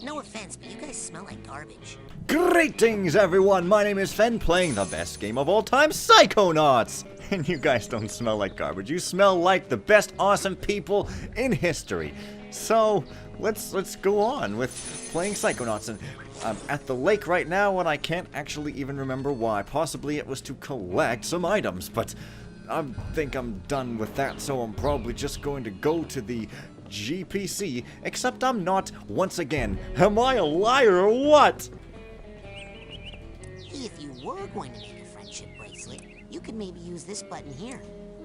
No offense, but you guys smell like garbage. Greetings, everyone! My name is Fen, playing the best game of all time, Psychonauts! And you guys don't smell like garbage. You smell like the best awesome people in history. So, let's go on with playing Psychonauts. And I'm at the lake right now, and I can't actually even remember why. Possibly it was to collect some items, but I think I'm done with that, so I'm probably just going to go to the GPC, except I'm not once again. Am I a liar or what? If you were going to make a friendship bracelet, you could maybe use this button here.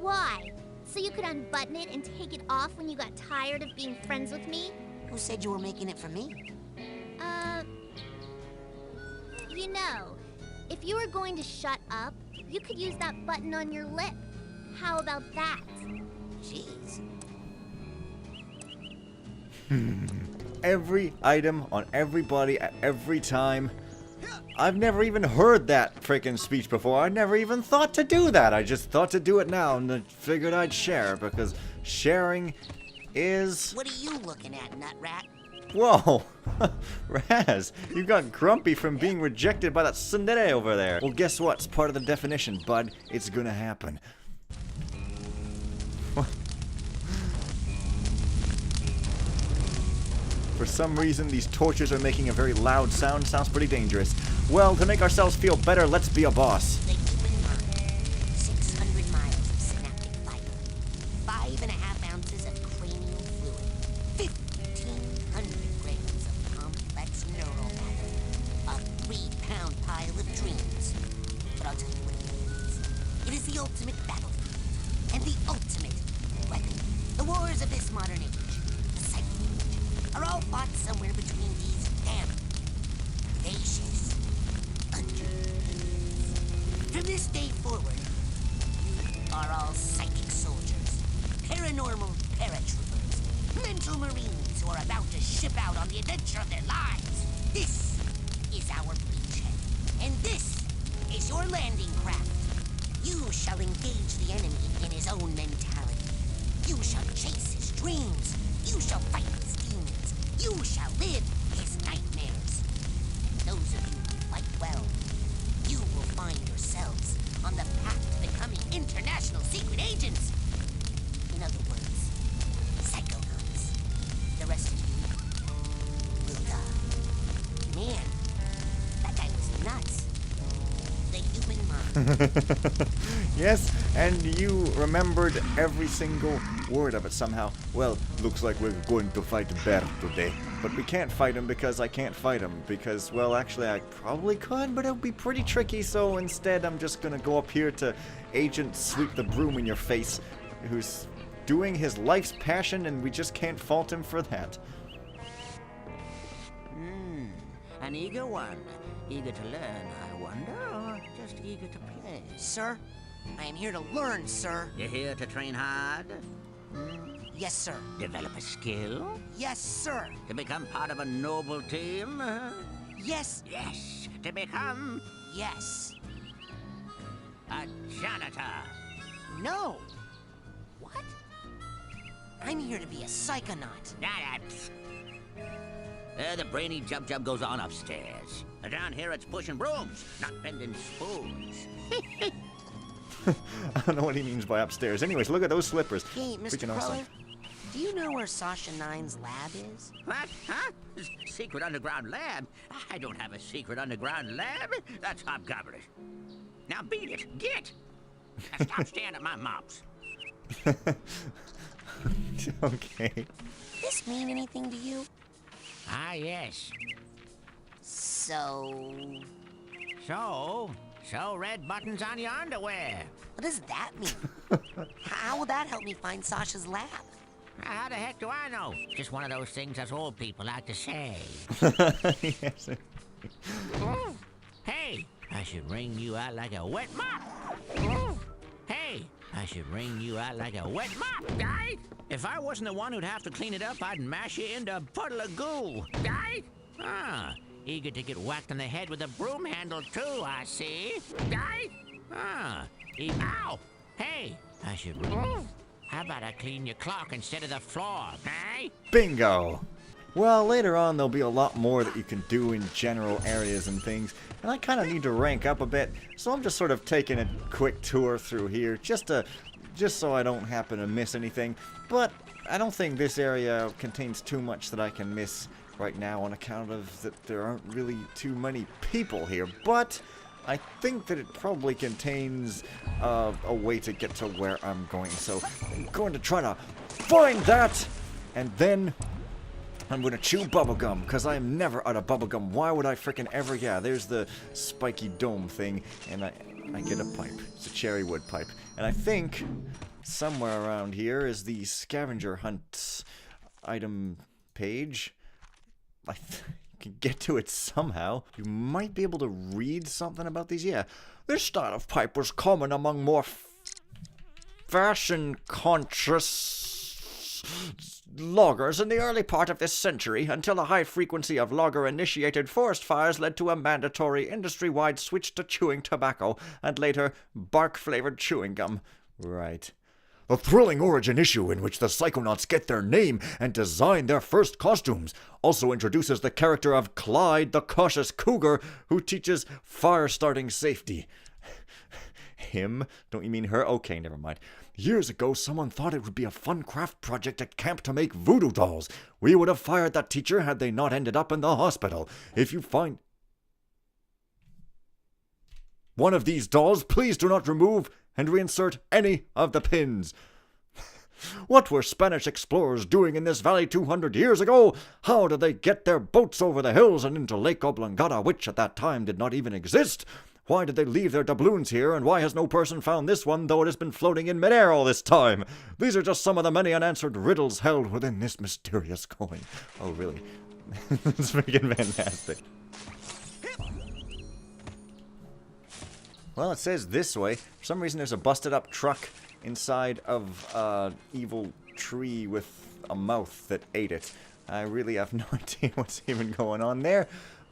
Why? So you could unbutton it and take it off when you got tired of being friends with me? Who said you were making it for me? You know, if you were going to shut up, you could use that button on your lip. How about that? Jeez. Every item on everybody at every time. I've never even heard that frickin' speech before. I never even thought to do that. I just thought to do it now and then figured I'd share because sharing is... What are you looking at, nut rat? Whoa! Raz, you got grumpy from being rejected by that tsundere over there. Well, guess what? It's part of the definition, bud. It's gonna happen. For some reason, these torches are making a very loud sound. Sounds pretty dangerous. Well, to make ourselves feel better, let's be a boss. The human mind. 600 miles of synaptic fiber. 5.5 ounces of cranial fluid. 1,500 grams of complex neural matter. A 3-pound pile of dreams. But I'll tell you what it is. It is the ultimate battlefield. And the ultimate weapon. The wars of this modern age. Are all fought somewhere between these damn audacious undertakings. From this day forward, you are all psychic soldiers, paranormal paratroopers, mental marines who are about to ship out on the adventure of their lives. This is our beachhead, and this is your landing craft. You shall engage the enemy in his own mentality. You shall chase his dreams. You shall fight his demons. You shall live his nightmares. Those of you who fight well, you will find yourselves on the path to becoming international secret agents. In other words, Psychonauts. The rest of you will die. Man, that guy was nuts. The human mind. Yes, and you remembered every single word of it somehow. Well, looks like we're going to fight Bear today. But we can't fight him because I can't fight him. Because, well, actually I probably could, but it would be pretty tricky. So instead I'm just going to go up here to Agent Sweep the Broom in your face, who's doing his life's passion, and we just can't fault him for that. An eager one. Eager to learn, I wonder, or just eager to play? Sir, I am here to learn, sir. You're here to train hard? Yes, sir. Develop a skill? Yes, sir. To become part of a noble team? Yes. Yes, to become Yes. a janitor. No. What? I'm here to be a psychonaut. The brainy jub goes on upstairs. Down here it's pushing brooms, not bending spoons. I don't know what he means by upstairs. Anyways, look at those slippers. Hey, Mr. Freaking awesome. Cruller, do you know where Sasha Nine's lab is? What? Huh? Secret underground lab? I don't have a secret underground lab. That's hobgoblin. Now beat it. Get! Now stop staring at my mops. Okay. This mean anything to you? Ah, yes. So, So red buttons on your underwear. what does that mean? How will that help me find Sasha's lab? How the heck do I know? Just one of those things us old people like to say. Yes. Hey, I should wring you out like a wet mop. Hey, I should wring you out like a wet mop, guy. If I wasn't the one who'd have to clean it up, I'd mash you into a puddle of goo, guy. Ah, eager to get whacked on the head with a broom handle too, I see. Guy. Ah, ow. Hey, I should. How about I clean your clock instead of the floor, eh? Bingo. Well, later on there'll be a lot more that you can do in general areas and things, and I kind of need to rank up a bit, so I'm just sort of taking a quick tour through here just so I don't happen to miss anything. But I don't think this area contains too much that I can miss right now on account of that there aren't really too many people here, but I think that it probably contains a way to get to where I'm going, so I'm going to try to find that, and then I'm going to chew bubblegum, because I'm never out of bubblegum. Why would I frickin' ever? Yeah, there's the spiky dome thing, and I get a pipe. It's a cherry wood pipe. And I think somewhere around here is the scavenger hunt item page. I can get to it somehow. You might be able to read something about these. Yeah, this style of pipe was common among more fashion-conscious loggers in the early part of this century, until a high frequency of logger-initiated forest fires led to a mandatory industry-wide switch to chewing tobacco, and later bark-flavored chewing gum. Right. A thrilling origin issue in which the Psychonauts get their name and design their first costumes also introduces the character of Clyde the Cautious Cougar, who teaches fire-starting safety. Him? Don't you mean her? Okay, never mind. Years ago, someone thought it would be a fun craft project at camp to make voodoo dolls. We would have fired that teacher had they not ended up in the hospital. If you find one of these dolls, please do not remove and reinsert any of the pins. What were Spanish explorers doing in this valley 200 years ago? How did they get their boats over the hills and into Lake Oblongata, which at that time did not even exist? Why did they leave their doubloons here, and why has no person found this one, though it has been floating in midair all this time? These are just some of the many unanswered riddles held within this mysterious coin. Oh, really? It's freaking fantastic. Well, it says this way. For some reason, there's a busted-up truck inside of an evil tree with a mouth that ate it. I really have no idea what's even going on there,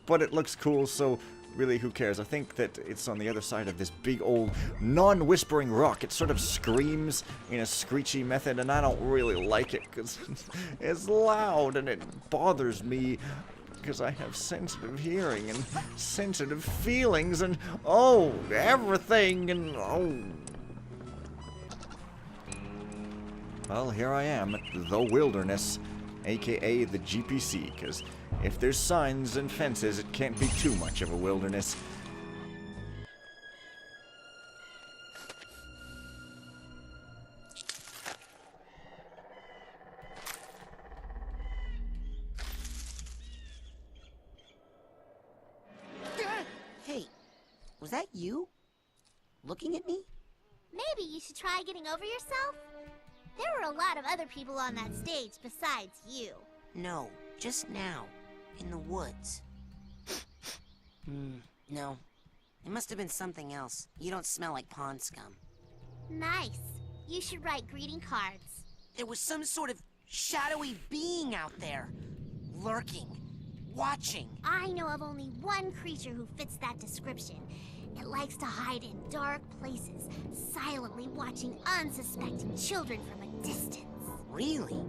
but it looks cool, so really, who cares? I think that it's on the other side of this big old non-whispering rock. It sort of screams in a screechy method, and I don't really like it because it's loud and it bothers me because I have sensitive hearing and sensitive feelings and, oh, everything and, oh. Well, here I am at the wilderness, aka the GPC, because if there's signs and fences, it can't be too much of a wilderness. Hey, was that you? Looking at me? Maybe you should try getting over yourself? There were a lot of other people on that stage besides you. No, just now. In the woods. No. It must have been something else. You don't smell like pond scum. Nice. You should write greeting cards. There was some sort of shadowy being out there. Lurking. Watching. I know of only one creature who fits that description. It likes to hide in dark places, silently watching unsuspecting children from a distance. Really?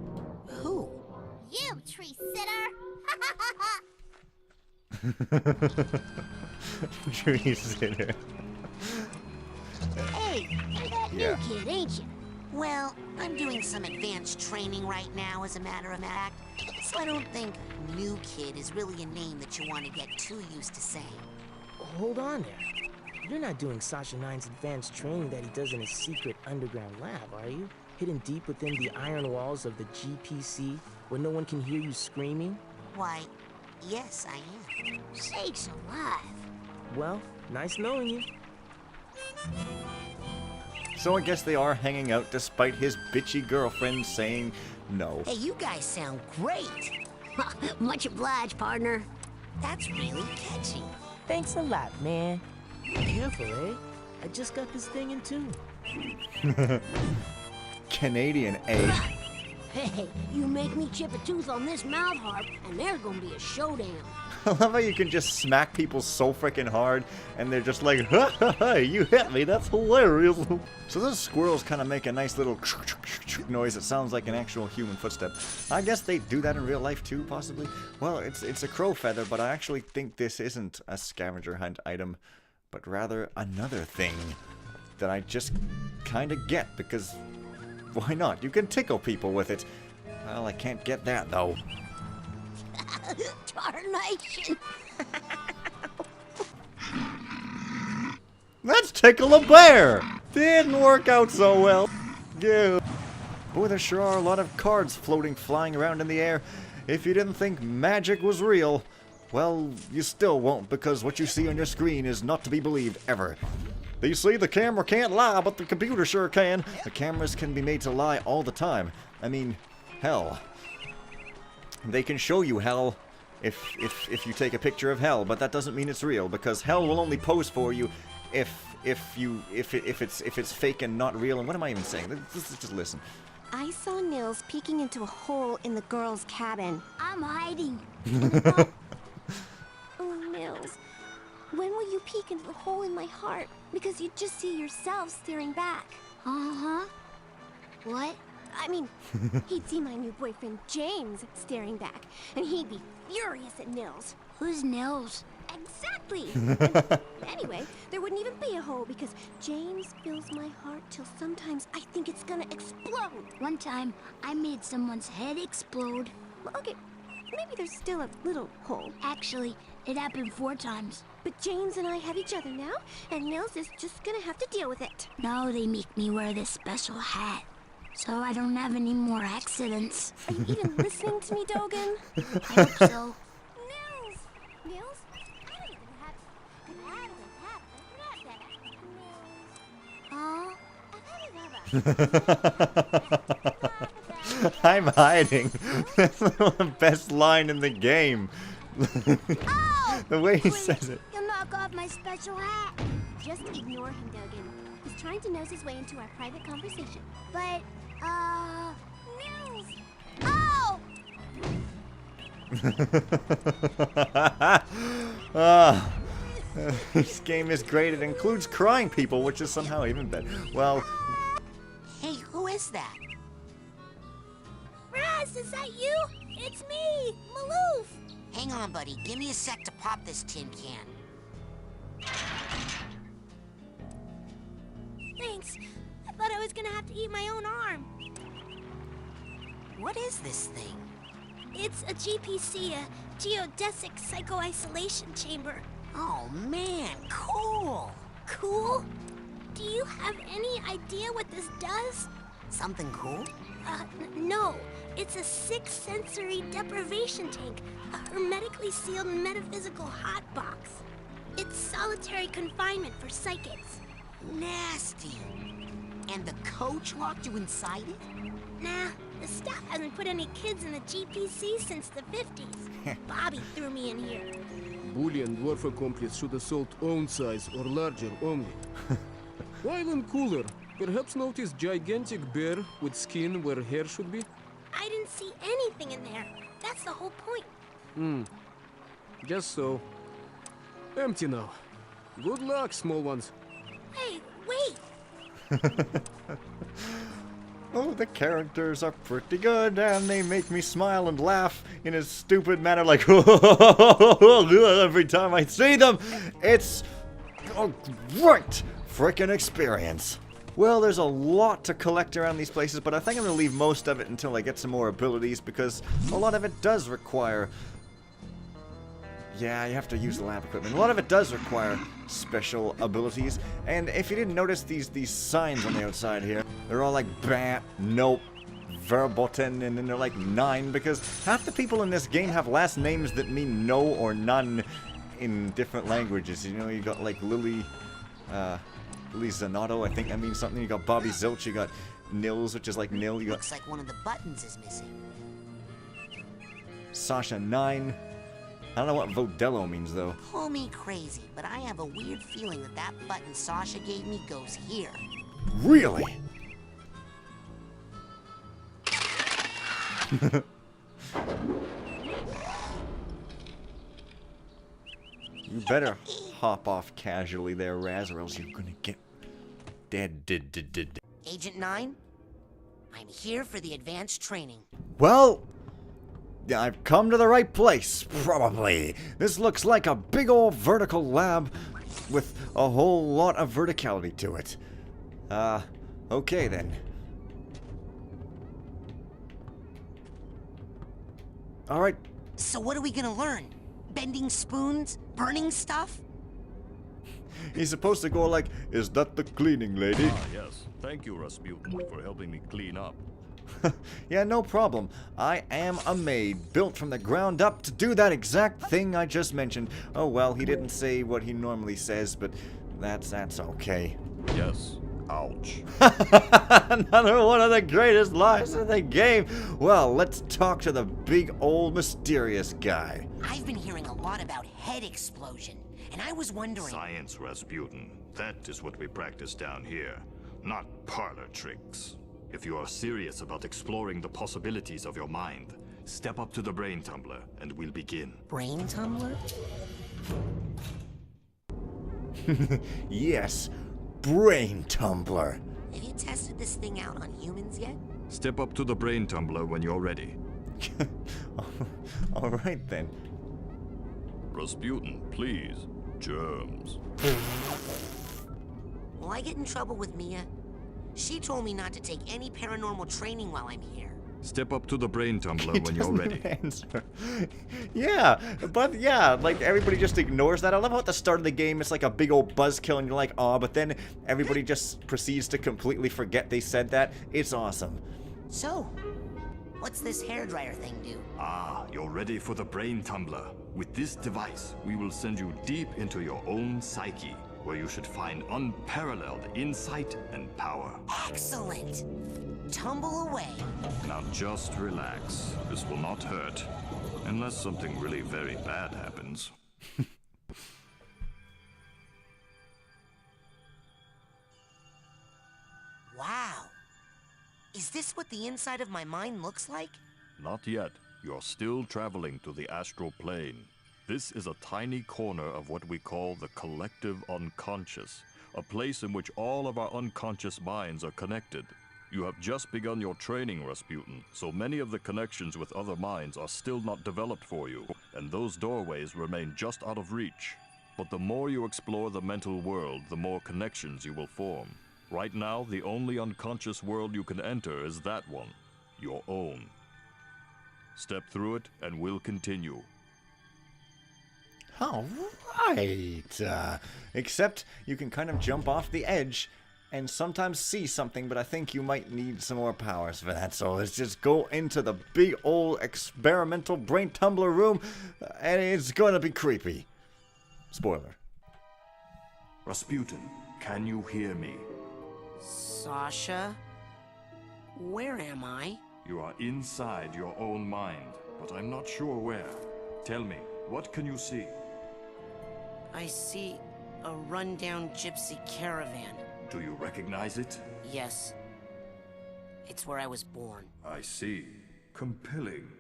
Who? You, tree sitter! Tree sitter. Hey, you're that Yeah. new kid, ain't you? Well, I'm doing some advanced training right now, as a matter of fact. So I don't think new kid is really a name that you want to get too used to saying. Hold on there. You're not doing Sasha Nine's advanced training that he does in his secret underground lab, are you? Hidden deep within the iron walls of the GPC, where no one can hear you screaming? Why, yes, I am. Sakes alive. Well, nice knowing you. So I guess they are hanging out despite his bitchy girlfriend saying no. Hey, you guys sound great. Much obliged, partner. That's really catchy. Thanks a lot, man. Careful, eh? I just got this thing in tune. Canadian, eh? Hey, you make me chip a tooth on this mouth harp, and there's gonna be a showdown. I love how you can just smack people so freaking hard, and they're just like, ha ha ha, you hit me, that's hilarious. So those squirrels kind of make a nice little noise that sounds like an actual human footstep. I guess they do that in real life too, possibly. Well, it's a crow feather, but I actually think this isn't a scavenger hunt item, but rather another thing that I just kind of get, because why not? You can tickle people with it. Well, I can't get that, though. Darnation! Let's tickle a bear! Didn't work out so well. Yeah. Boy, there sure are a lot of cards flying around in the air. If you didn't think magic was real, well, you still won't, because what you see on your screen is not to be believed ever. You see, the camera can't lie, but the computer sure can. The cameras can be made to lie all the time. I mean, hell. They can show you hell if you take a picture of hell, but that doesn't mean it's real, because hell will only pose for you if it's fake and not real. And what am I even saying? Just listen. I saw Nils peeking into a hole in the girl's cabin. I'm hiding. Oh, Nils. When will you peek into the hole in my heart? Because you just see yourself staring back. Uh-huh. What? I mean, he'd see my new boyfriend James staring back, and he'd be furious at Nils. Who's Nils? Exactly! Anyway, there wouldn't even be a hole because James fills my heart till sometimes I think it's gonna explode. One time, I made someone's head explode. Well, okay, maybe there's still a little hole. Actually, it happened 4 times. But James and I have each other now, and Nils is just gonna have to deal with it. Now they make me wear this special hat, so I don't have any more accidents. Are you even listening to me, Dogen? I hope so. Nils! Nils? I'm hiding. That's the best line in the game. Oh! The way he Please, says it. you'll knock off my special hat. Just ignore him, Dogen. He's trying to nose his way into our private conversation. But, Nils! oh! Ah, this game is great. It includes crying people, which is somehow even better. Well, Hey, who is that? Raz, is that you? It's me, Maloof. Hang on, buddy. Give me a sec to pop this tin can. Thanks. I thought I was gonna have to eat my own arm. What is this thing? It's a GPC, a geodesic psycho-isolation chamber. Oh, man, cool. Cool? Do you have any idea what this does? Something cool? No. It's a 6-sensory deprivation tank, a hermetically sealed metaphysical hotbox. It's solitary confinement for psychics. Nasty. And the coach locked you inside it? Nah, the staff hasn't put any kids in the GPC since the 50s. Bobby threw me in here. Boolean dwarf accomplice should assault own size or larger only. While in cooler, perhaps notice gigantic bear with skin where hair should be? I didn't see anything in there. That's the whole point. Guess so. Empty now. Good luck, small ones. Hey, wait! oh, the characters are pretty good, and they make me smile and laugh in a stupid manner, like every time I see them. It's a great freaking experience. Well, there's a lot to collect around these places, but I think I'm going to leave most of it until I get some more abilities, because a lot of it does require... Yeah, you have to use the lab equipment. A lot of it does require special abilities, and if you didn't notice these signs on the outside here, they're all like bah, nope, verboten, and then they're like 9, because half the people in this game have last names that mean no or none in different languages. You know, you got like Lily Zanotto, I think that means something. You got Bobby Zilch, you got Nils, which is like nil. You got Looks like one of the buttons is missing. Sasha 9. I don't know what Vodello means, though. Pull me crazy, but I have a weird feeling that that button Sasha gave me goes here. Really? You better hop off casually there, Raz, or else you're gonna get dead. Agent 9, I'm here for the advanced training. Well, I've come to the right place, probably. This looks like a big old vertical lab with a whole lot of verticality to it. Okay then. Alright. So what are we gonna learn? Bending spoons? Burning stuff? He's supposed to go like, "Is that the cleaning lady?" Ah, yes. Thank you, Rasputin, for helping me clean up. Yeah, no problem. I am a maid, built from the ground up to do that exact thing I just mentioned. Oh well, he didn't say what he normally says, but that's okay. Yes. Ouch. Another one of the greatest lies in the game. Well, let's talk to the big old mysterious guy. I've been hearing a lot about head explosion, and I was wondering... Science, Rasputin. That is what we practice down here, not parlor tricks. If you are serious about exploring the possibilities of your mind, step up to the brain tumbler and we'll begin. Brain tumbler? Yes, brain tumbler. Have you tested this thing out on humans yet? Step up to the brain tumbler when you're ready. All right then. Rasputin, please. Germs. Will I get in trouble with Mia? She told me not to take any paranormal training while I'm here. Step up to the brain tumbler He when you're doesn't ready. answer. Yeah, but yeah, like everybody just ignores that. I love how at the start of the game it's like a big old buzzkill and you're like, "Aw," but then everybody just proceeds to completely forget they said that. It's awesome. So, what's this hairdryer thing do? Ah, you're ready for the brain tumbler. With this device, we will send you deep into your own psyche, where you should find unparalleled insight and power. Excellent! Tumble away. Now just relax. This will not hurt. Unless something really very bad happens. Wow. Is this what the inside of my mind looks like? Not yet. You're still traveling to the astral plane. This is a tiny corner of what we call the collective unconscious, a place in which all of our unconscious minds are connected. You have just begun your training, Rasputin, so many of the connections with other minds are still not developed for you, and those doorways remain just out of reach. But the more you explore the mental world, the more connections you will form. Right now, the only unconscious world you can enter is that one, your own. Step through it, and we'll continue. All right. Except you can kind of jump off the edge and sometimes see something, but I think you might need some more powers for that. So let's just go into the big old experimental brain tumbler room, and it's gonna be creepy. Spoiler. Rasputin, can you hear me? Sasha? Where am I? You are inside your own mind, but I'm not sure where. Tell me, what can you see? I see a rundown gypsy caravan. Do you recognize it? Yes. It's where I was born. I see. Compelling.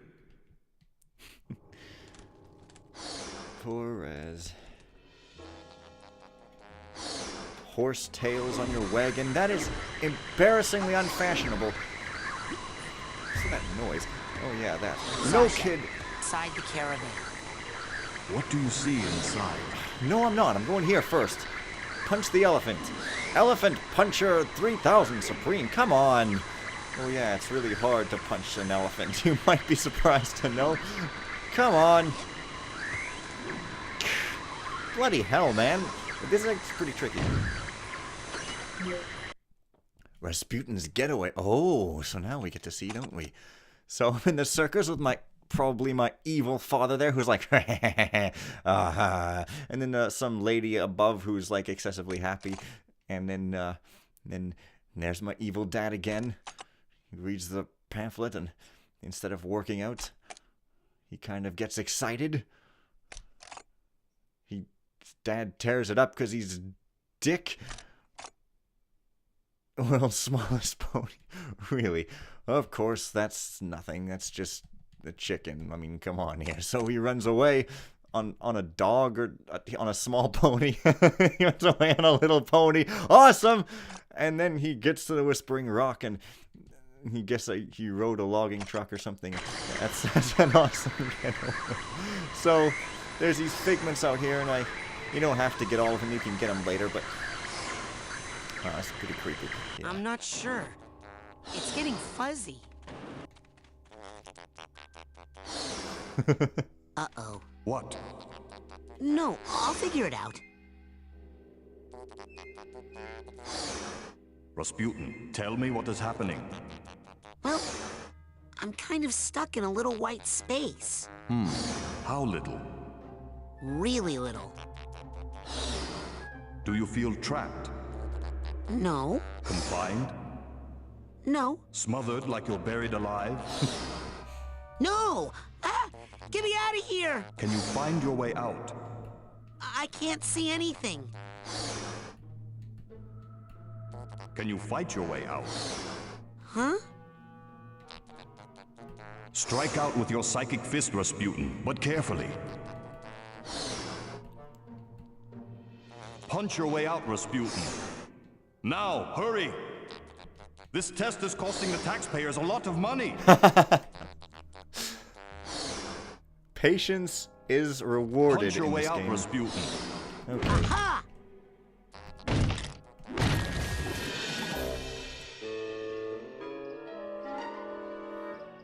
Poor Rez. Horse tails on your wagon. That is embarrassingly unfashionable. See that noise? Oh yeah, that. No kid. Inside the caravan. What do you see inside? No, I'm not. I'm going here first. Punch the elephant. Elephant Puncher 3000 Supreme. Come on. Oh yeah, it's really hard to punch an elephant. You might be surprised to know. Come on. Bloody hell, man. This is pretty tricky. Rasputin's getaway. Oh, so now we get to see, don't we? So I'm in the circus with probably my evil father there, who's like, and then some lady above who's like excessively happy, and then there's my evil dad again. He reads the pamphlet, and instead of working out, he kind of gets excited. Dad tears it up because he's a dick. World's smallest pony. Really? Of course, that's nothing. That's just a chicken. I mean, come on here. So he runs away on a dog or on a small pony. He runs away on a little pony. Awesome! And then he gets to the Whispering Rock and he guess he rode a logging truck or something. That's such an awesome getaway. So there's these figments out here, and you don't have to get all of them. You can get them later, but that's pretty creepy. Yeah. I'm not sure. It's getting fuzzy. Uh-oh. What? No, I'll figure it out. Rasputin, tell me what is happening. Well, I'm kind of stuck in a little white space. How little? Really little. Do you feel trapped? No. Confined? No. Smothered like you're buried alive? No! Ah! Get me out of here! Can you find your way out? I can't see anything. Can you fight your way out? Huh? Strike out with your psychic fist, Rasputin, but carefully. Punch your way out, Rasputin. Now, hurry! This test is costing the taxpayers a lot of money. Patience is rewarded Punch your in way this out, game. Rasputin. Okay. Aha!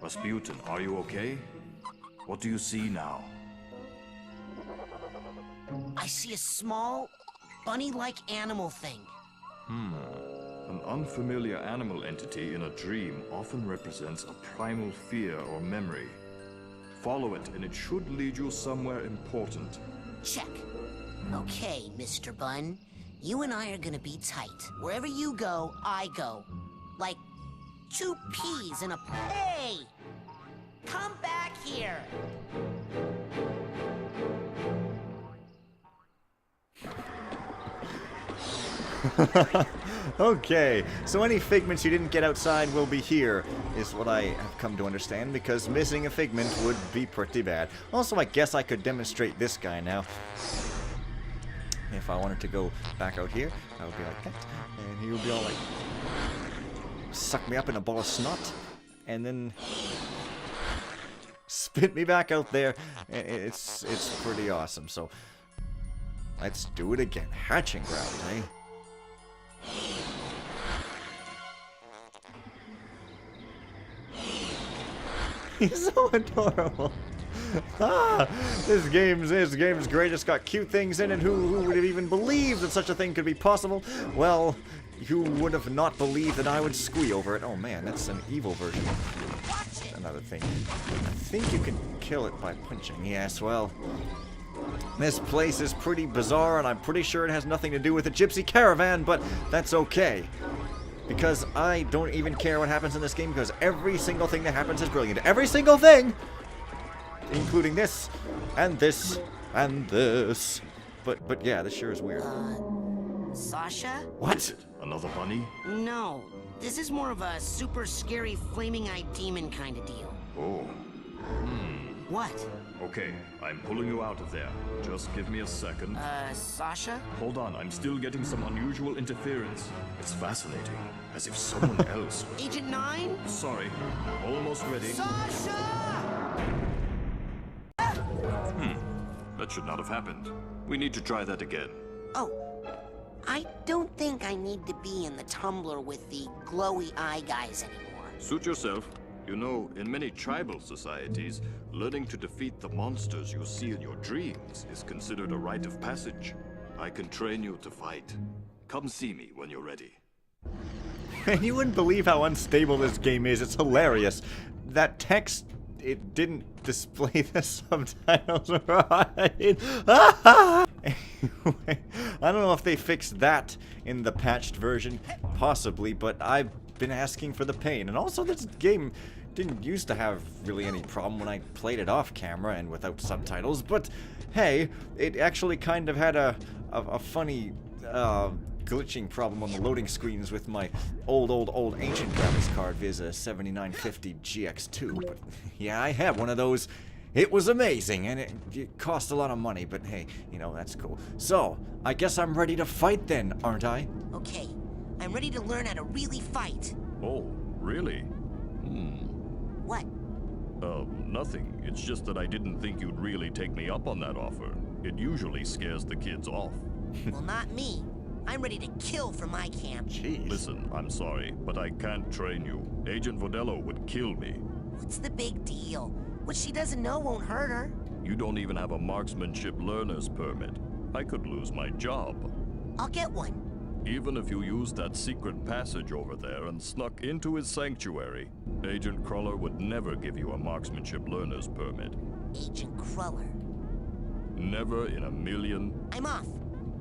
Rasputin, are you okay? What do you see now? I see a small, bunny-like animal thing. An unfamiliar animal entity in a dream often represents a primal fear or memory. Follow it, and it should lead you somewhere important. Check. Okay, Mr. Bun. You and I are gonna be tight. Wherever you go, I go. Like two peas in a... Hey! Come back here! Okay, so any figments you didn't get outside will be here, is what I have come to understand, because missing a figment would be pretty bad. Also, I guess I could demonstrate this guy now. If I wanted to go back out here, I would be like that, and he would be all like, suck me up in a ball of snot, and then spit me back out there. It's pretty awesome, so let's do it again. Hatching ground, eh? He's so adorable. This game's great. It's got cute things in it. Who would have even believed that such a thing could be possible? Well, who would have not believed that I would squee over it? Oh man, that's an evil version. Another thing. I think you can kill it by punching. Yes, well, this place is pretty bizarre, and I'm pretty sure it has nothing to do with the gypsy caravan, but that's okay. Because I don't even care what happens in this game, because every single thing that happens is brilliant. Every single thing! Including this, and this, and this. But yeah, this sure is weird. Sasha? What? Another bunny? No. This is more of a super scary flaming-eyed demon kind of deal. Oh. What? Okay, I'm pulling you out of there. Just give me a second. Sasha? Hold on, I'm still getting some unusual interference. It's fascinating, as if someone else... Agent 9? Sorry, almost ready. Sasha! That should not have happened. We need to try that again. Oh, I don't think I need to be in the tumbler with the glowy eye guys anymore. Suit yourself. You know, in many tribal societies, learning to defeat the monsters you see in your dreams is considered a rite of passage. I can train you to fight. Come see me when you're ready. And you wouldn't believe how unstable this game is. It's hilarious. That text, it didn't display the subtitles right. Anyway, I don't know if they fixed that in the patched version. Possibly, but I've been asking for the pain. And also, this game didn't used to have really any problem when I played it off camera and without subtitles. But hey, it actually kind of had a funny glitching problem on the loading screens with my old ancient graphics card Visa 7950 GX2. But yeah, I have one of those. It was amazing, and it cost a lot of money, but hey, you know, that's cool. So, I guess I'm ready to fight then, aren't I? Okay, I'm ready to learn how to really fight. Oh, really? What? Nothing. It's just that I didn't think you'd really take me up on that offer. It usually scares the kids off. Well, not me. I'm ready to kill for my camp. Jeez. Listen, I'm sorry, but I can't train you. Agent Vodello would kill me. What's the big deal? What she doesn't know won't hurt her. You don't even have a marksmanship learner's permit. I could lose my job. I'll get one. Even if you used that secret passage over there and snuck into his sanctuary, Agent Cruller would never give you a marksmanship learner's permit. Agent Cruller. Never in a million. I'm off.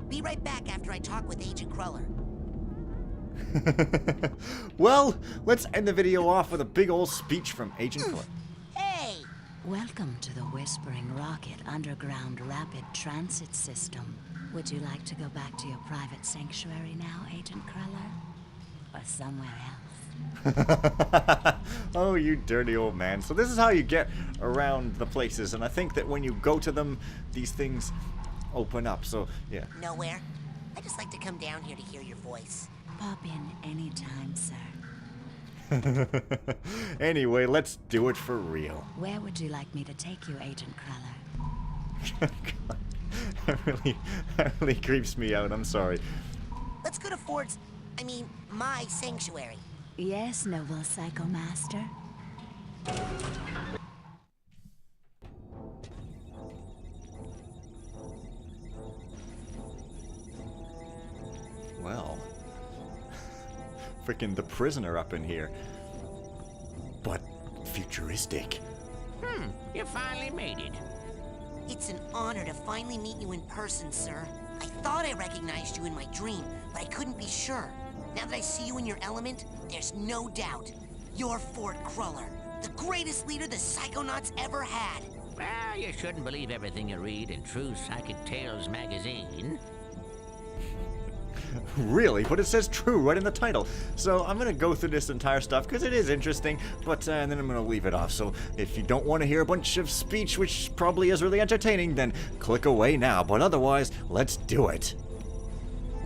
Be right back after I talk with Agent Cruller. Well, let's end the video off with a big old speech from Agent Cruller. Hey! Welcome to the Whispering Rocket Underground Rapid Transit System. Would you like to go back to your private sanctuary now, Agent Cruller? Or somewhere else? Oh, you dirty old man. So this is how you get around the places, and I think that when you go to them, these things open up, so yeah. Nowhere. I just like to come down here to hear your voice. Pop in anytime, sir. Anyway, let's do it for real. Where would you like me to take you, Agent Cruller? That really creeps me out, I'm sorry. Let's go to my sanctuary. Yes, noble Psycho Master. Well, freaking the prisoner up in here. But futuristic. You finally made it. It's an honor to finally meet you in person, sir. I thought I recognized you in my dream, but I couldn't be sure. Now that I see you in your element, there's no doubt. You're Fort Cruller, the greatest leader the Psychonauts ever had. Well, you shouldn't believe everything you read in True Psychic Tales magazine. Really? But it says true right in the title. So I'm gonna go through this entire stuff because it is interesting, but and then I'm gonna leave it off. So if you don't want to hear a bunch of speech, which probably is really entertaining, then click away now. But otherwise, let's do it.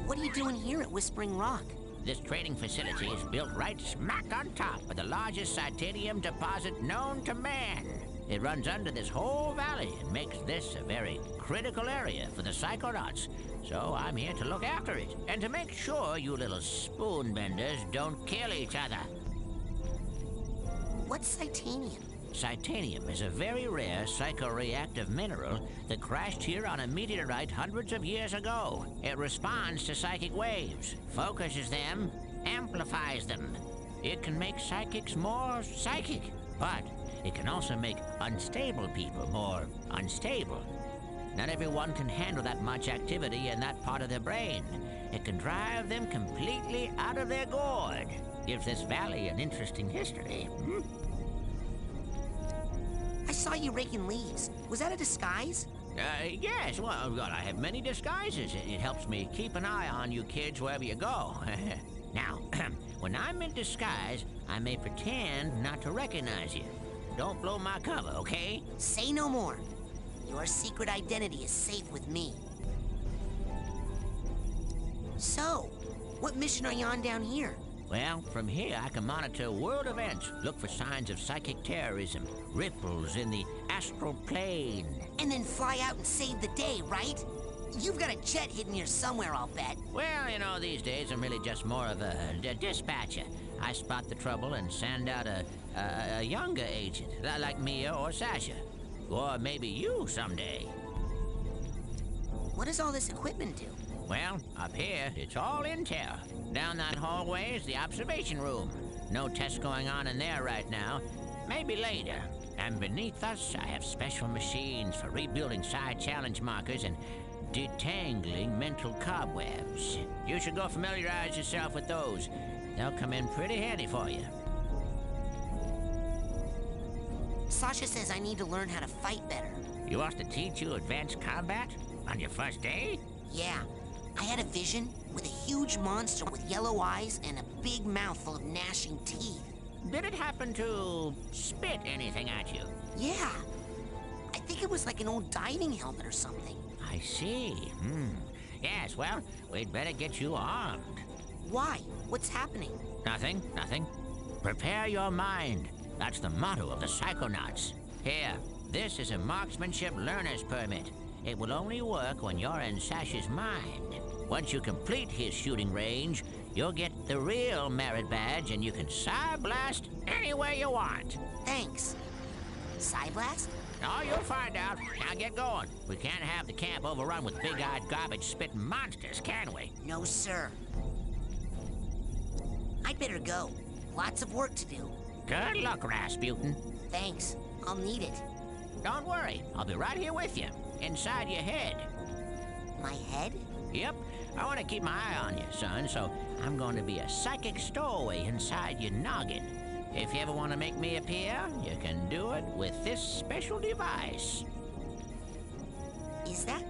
What are you doing here at Whispering Rock? This trading facility is built right smack on top of the largest titanium deposit known to man. It runs under this whole valley and makes this a very critical area for the Psychonauts. So I'm here to look after it, and to make sure you little spoon benders don't kill each other. What's Titanium? Titanium is a very rare psychoreactive mineral that crashed here on a meteorite hundreds of years ago. It responds to psychic waves, focuses them, amplifies them. It can make psychics more psychic, but it can also make unstable people more unstable. Not everyone can handle that much activity in that part of their brain. It can drive them completely out of their gourd. Gives this valley an interesting history. I saw you raking leaves. Was that a disguise? Yes, well, I have many disguises. It helps me keep an eye on you kids wherever you go. Now, when I'm in disguise, I may pretend not to recognize you. Don't blow my cover, okay? Say no more. Your secret identity is safe with me. So, what mission are you on down here? Well, from here I can monitor world events, look for signs of psychic terrorism, ripples in the astral plane. And then fly out and save the day, right? You've got a jet hidden here somewhere, I'll bet. Well, you know, these days I'm really just more of a dispatcher. I spot the trouble and send out a younger agent, like Mia or Sasha. Or maybe you someday. What does all this equipment do? Well, up here, it's all intel. Down that hallway is the observation room. No tests going on in there right now. Maybe later. And beneath us, I have special machines for rebuilding side challenge markers and detangling mental cobwebs. You should go familiarize yourself with those. They'll come in pretty handy for you. Sasha says I need to learn how to fight better. You want to teach you advanced combat? On your first day? Yeah, I had a vision with a huge monster with yellow eyes and a big mouth full of gnashing teeth. Did it happen to spit anything at you? Yeah. I think it was like an old diving helmet or something. I see. Yes, well, we'd better get you armed. Why? What's happening? Nothing, nothing. Prepare your mind. That's the motto of the Psychonauts. Here, this is a marksmanship learner's permit. It will only work when you're in Sash's mind. Once you complete his shooting range, you'll get the real merit badge and you can Psy-blast anywhere you want. Thanks. Psy-blast? Oh, you'll find out. Now get going. We can't have the camp overrun with big-eyed garbage-spitting monsters, can we? No, sir. I'd better go. Lots of work to do. Good luck, Rasputin. Thanks. I'll need it. Don't worry. I'll be right here with you. Inside your head. My head? Yep. I want to keep my eye on you, son, so I'm going to be a psychic stowaway inside your noggin. If you ever want to make me appear, you can do it with this special device. Is that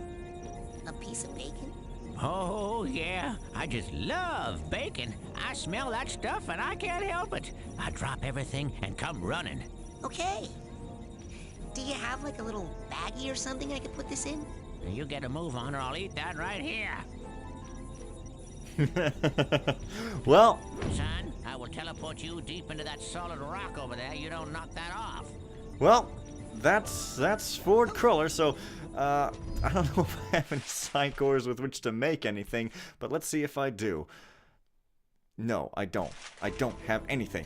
a piece of bacon? Oh, yeah. I just love bacon. I smell that stuff and I can't help it. I drop everything and come running. Okay. Do you have like a little baggie or something I could put this in? You get a move on or I'll eat that right here. Well, Son, I will teleport you deep into that solid rock over there. You don't knock that off. well, that's Ford Cruller, so I don't know if I have any psych ores with which to make anything, but let's see if I do. No, I don't. I don't have anything.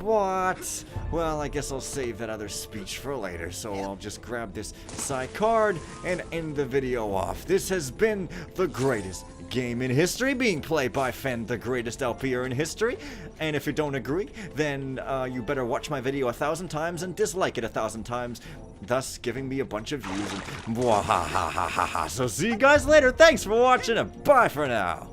What? Well, I guess I'll save that other speech for later, so I'll just grab this psych card and end the video off. This has been the greatest game in history, being played by Fen, the greatest LPer in history. And if you don't agree, then you better watch my video 1,000 times and dislike it 1,000 times, thus giving me a bunch of views. And so see you guys later. Thanks for watching, and bye for now.